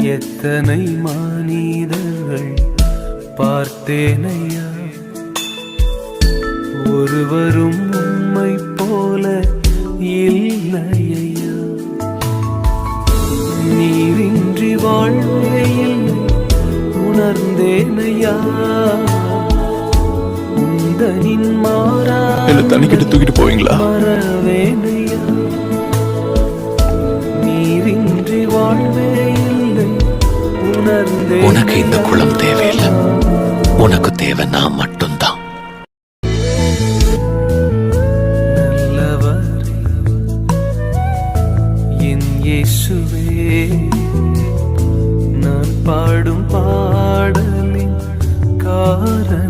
எத்தனை மனிதர்கள் பார்த்தேனையா, ஒருவரும் உம்மை போல இல்லையா. நீரின்றி வாழ்வே இல்லை உணர்ந்தேனையா, உந்தனின் மாறா தண்ணிக்கிட்டு தூக்கிட்டு போவீங்களா? மறவேனையா, நீரின்றி வாழ்வே இல்லை உணர்ந்தே. உனக்கு இந்த குளம் தேவையில்லை, உனக்கு தேவை நான் மட்டும்தான். நல்லவரே என் இயேசுவே, நான் பாடும் பாடலின் காரணம்